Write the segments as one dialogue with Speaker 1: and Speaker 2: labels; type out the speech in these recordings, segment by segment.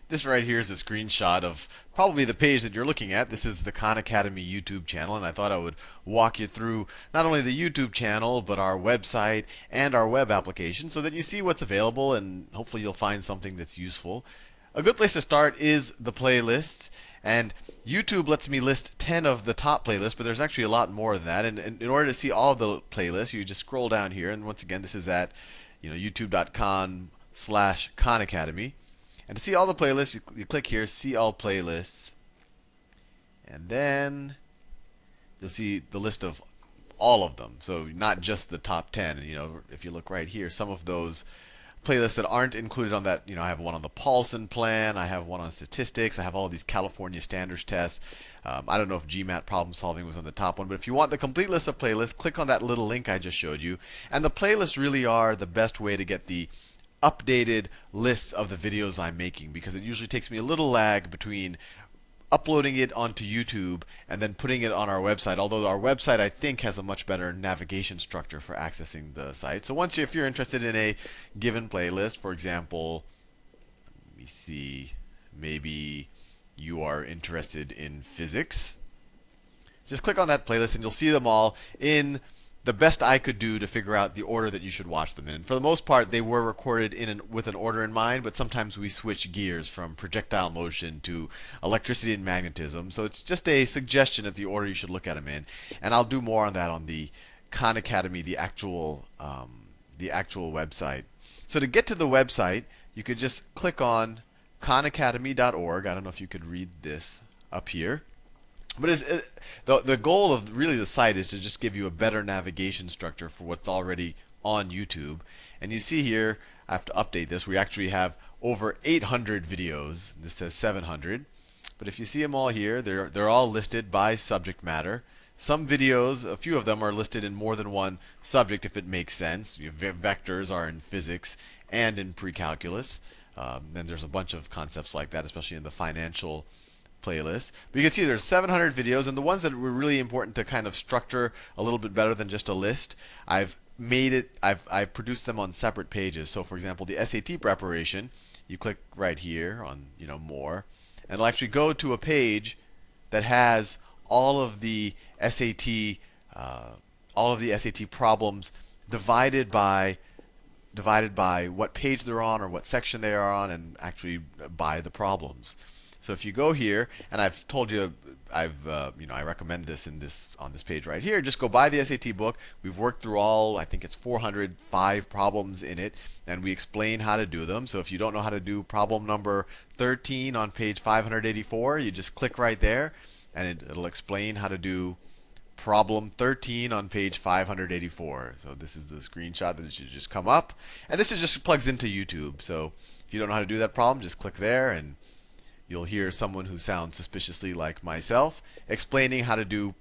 Speaker 1: This right here is a screenshot of probably the page that you're looking at. This is the Khan Academy YouTube channel, and I thought I would walk you through not only the YouTube channel, but our website and our web application so that you see what's available and hopefully you'll find something that's useful. A good place to start is the playlists. And YouTube lets me list 10 of the top playlists, but there's actually a lot more than that. And in order to see all of the playlists, you just scroll down here. And once again, this is at youtube.com/Khan Academy. And to see all the playlists, you click here, see all playlists. And then you'll see the list of all of them. So not just the top 10. And, if you look right here, some of those playlists that aren't included on that, I have one on the Paulson plan, I have one on statistics, I have all of these California standards tests. I don't know if GMAT problem solving was on the top one, but if you want the complete list of playlists, click on that little link I just showed you. And the playlists really are the best way to get the updated lists of the videos I'm making, because it usually takes me a little lag between uploading it onto YouTube and then putting it on our website. Although our website, I think, has a much better navigation structure for accessing the site. So if you're interested in a given playlist, for example, let me see, maybe you are interested in physics, just click on that playlist and you'll see them all in the best I could do to figure out the order that you should watch them in. For the most part, they were recorded with an order in mind, but sometimes we switch gears from projectile motion to electricity and magnetism. So it's just a suggestion of the order you should look at them in. And I'll do more on that on the Khan Academy, the actual website. So to get to the website, you could just click on khanacademy.org. I don't know if you could read this up here. But the goal of really the site is to just give you a better navigation structure for what's already on YouTube. And you see here, I have to update this. We actually have over 800 videos. This says 700. But if you see them all here, they're all listed by subject matter. Some videos, a few of them are listed in more than one subject if it makes sense. Vectors are in physics and in pre-calculus. And there's a bunch of concepts like that, especially in the financial playlist. But you can see there's 700 videos, and the ones that were really important to kind of structure a little bit better than just a list, I've produced them on separate pages. So for example, the SAT preparation, you click right here on more, and it'll actually go to a page that has all of the SAT problems divided by what page they're on or what section they are on, and actually by the problems. So if you go here, and I've told you, I recommend this on this page right here. Just go buy the SAT book. We've worked through all, I think it's 405 problems in it, and we explain how to do them. So if you don't know how to do problem number 13 on page 584, you just click right there, and it'll explain how to do problem 13 on page 584. So this is the screenshot that should just come up, and this just plugs into YouTube. So if you don't know how to do that problem, just click there, and you'll hear someone who sounds suspiciously like myself explaining how to do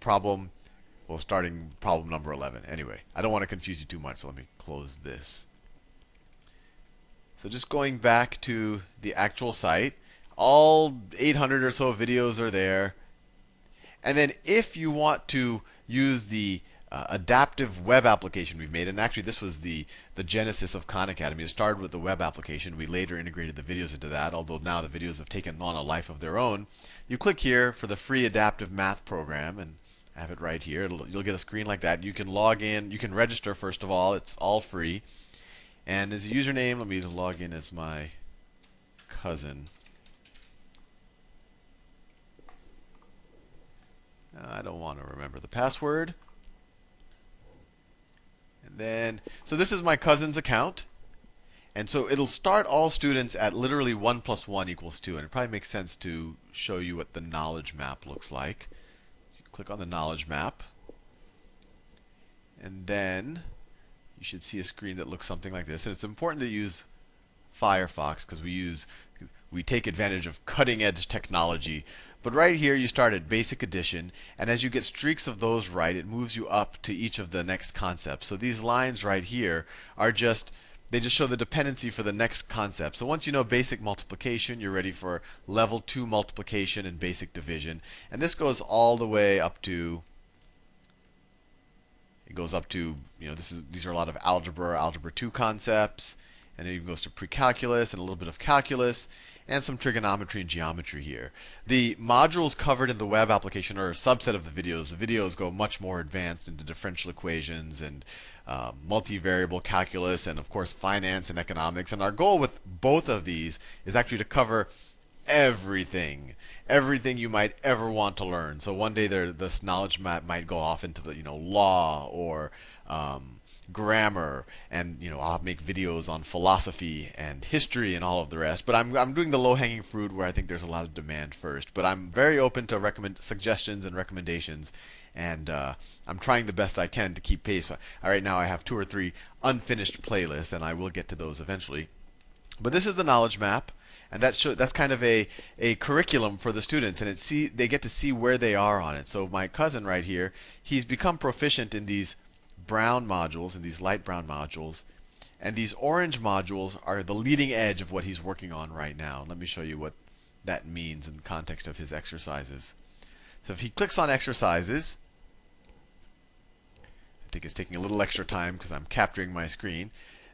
Speaker 1: starting problem number 11. Anyway, I don't want to confuse you too much, so let me close this. So just going back to the actual site, all 800 or so videos are there. And then if you want to use the adaptive web application we've made, and actually this was the genesis of Khan Academy. It started with the web application. We later integrated the videos into that, although now the videos have taken on a life of their own. You click here for the free adaptive math program, and I have it right here. You'll get a screen like that. You can log in. You can register first of all. It's all free. And as a username, let me log in as my cousin. I don't want to remember the password. So this is my cousin's account, and so it'll start all students at literally 1 + 1 = 2, and it probably makes sense to show you what the knowledge map looks like. So you click on the knowledge map, and then you should see a screen that looks something like this. And it's important to use Firefox because we take advantage of cutting-edge technology. But right here, you start at basic addition, and as you get streaks of those right, it moves you up to each of the next concepts. So these lines right here are they just show the dependency for the next concept. So once you know basic multiplication, you're ready for level 2 multiplication and basic division. And this goes all the way up to, these are a lot of algebra 2 concepts, and it even goes to pre-calculus and a little bit of calculus. and some trigonometry and geometry here. The modules covered in the web application are a subset of the videos. The videos go much more advanced into differential equations and multivariable calculus, and of course finance and economics. And our goal with both of these is actually to cover everything you might ever want to learn. So one day this knowledge map might go off into the law or grammar, and I'll make videos on philosophy and history and all of the rest. But I'm doing the low-hanging fruit where I think there's a lot of demand first. But I'm very open to suggestions and recommendations, and I'm trying the best I can to keep pace. Right now I have 2 or 3 unfinished playlists, and I will get to those eventually. But this is the knowledge map, and that's kind of a curriculum for the students, and they get to see where they are on it. So my cousin right here, he's become proficient in these brown modules, in these light brown modules, and these orange modules are the leading edge of what he's working on right now. Let me show you what that means in the context of his exercises. So if he clicks on exercises, I think it's taking a little extra time because I'm capturing my screen.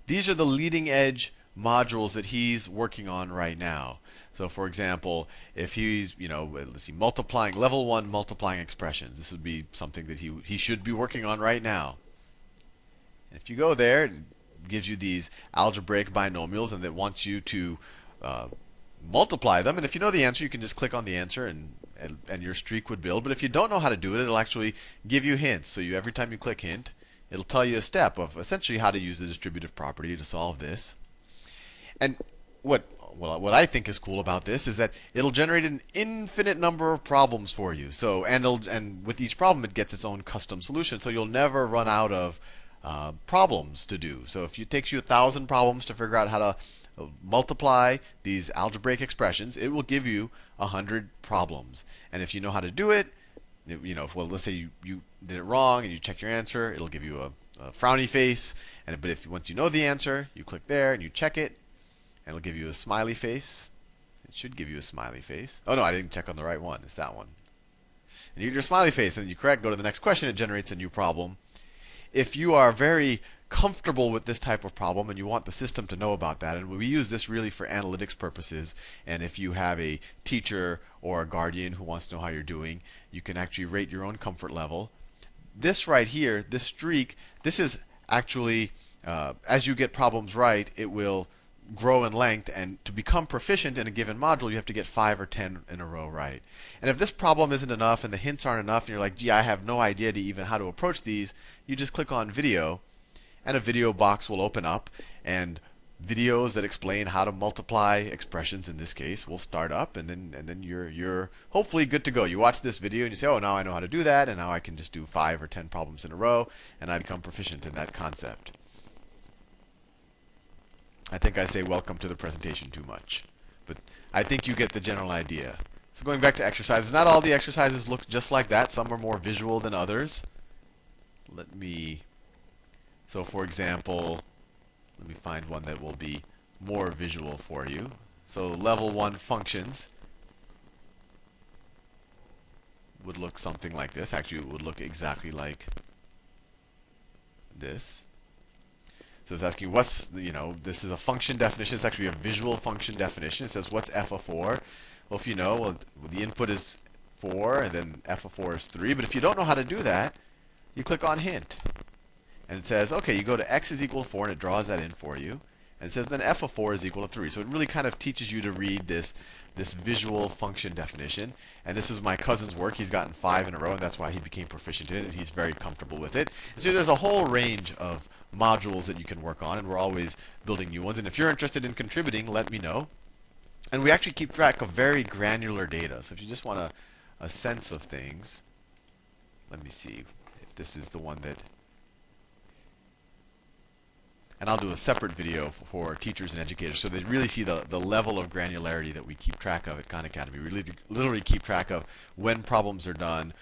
Speaker 1: These are the leading edge modules that he's working on right now. So for example, if he's, let's see, multiplying, level 1 multiplying expressions, this would be something that he should be working on right now. And if you go there, it gives you these algebraic binomials, and it wants you to multiply them. And if you know the answer, you can just click on the answer, and your streak would build. But if you don't know how to do it, it'll actually give you hints. So every time you click hint, it'll tell you a step of essentially how to use the distributive property to solve this. And what I think is cool about this is that it'll generate an infinite number of problems for you. So and with each problem, it gets its own custom solution. So you'll never run out of problems to do. So if it takes you 1,000 problems to figure out how to multiply these algebraic expressions, it will give you 100 problems. And if you know how to do it, let's say you did it wrong and you check your answer, it'll give you a frowny face. But once you know the answer, you click there and you check it, and it'll give you a smiley face. It should give you a smiley face. Oh no, I didn't check on the right one. It's that one. And you get your smiley face, and you correct. Go to the next question. It generates a new problem. If you are very comfortable with this type of problem and you want the system to know about that, and we use this really for analytics purposes, and if you have a teacher or a guardian who wants to know how you're doing, you can actually rate your own comfort level. This right here, this streak, this is actually, as you get problems right, it will grow in length, and to become proficient in a given module, you have to get 5 or 10 in a row right. And if this problem isn't enough and the hints aren't enough, and you're like, gee, I have no idea to even how to approach these, you just click on video, and a video box will open up, and videos that explain how to multiply expressions in this case will start up, and then you're hopefully good to go. You watch this video and you say, oh, now I know how to do that, and now I can just do 5 or 10 problems in a row, and I become proficient in that concept. I think I say welcome to the presentation too much, but I think you get the general idea. So going back to exercises, not all the exercises look just like that. Some are more visual than others. So for example, let me find one that will be more visual for you. So level 1 functions would look something like this. Actually, it would look exactly like this. So it's asking what's, this is a function definition. It's actually a visual function definition. It says what's f of 4? Well, if you know, well, the input is 4, and then f of 4 is 3. But if you don't know how to do that, you click on hint. And it says, okay, you go to x is equal to 4, and it draws that in for you. And it says then f of 4 is equal to 3. So it really kind of teaches you to read this visual function definition. And this is my cousin's work. He's gotten 5 in a row, and that's why he became proficient in it. And he's very comfortable with it. And so there's a whole range of modules that you can work on, and we're always building new ones. And if you're interested in contributing, let me know. And we actually keep track of very granular data. So if you just want a sense of things, let me see if this is the one that... And I'll do a separate video for teachers and educators so they really see the level of granularity that we keep track of at Khan Academy. We literally keep track of when problems are done,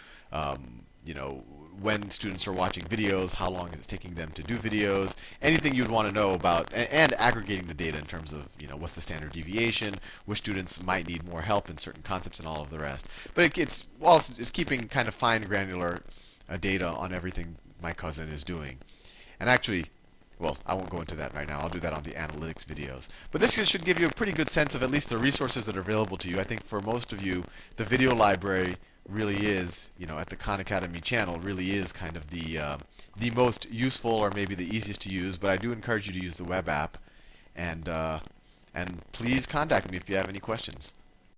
Speaker 1: when students are watching videos, how long it's taking them to do videos, anything you'd want to know about, and aggregating the data in terms of, what's the standard deviation, which students might need more help in certain concepts, and all of the rest. But it's keeping kind of fine granular data on everything my cousin is doing. And actually, Well, I won't go into that right now. I'll do that on the analytics videos. But this should give you a pretty good sense of at least the resources that are available to you. I think for most of you, the video library really is, at the Khan Academy channel, really is kind of the most useful or maybe the easiest to use. But I do encourage you to use the web app, and please contact me if you have any questions.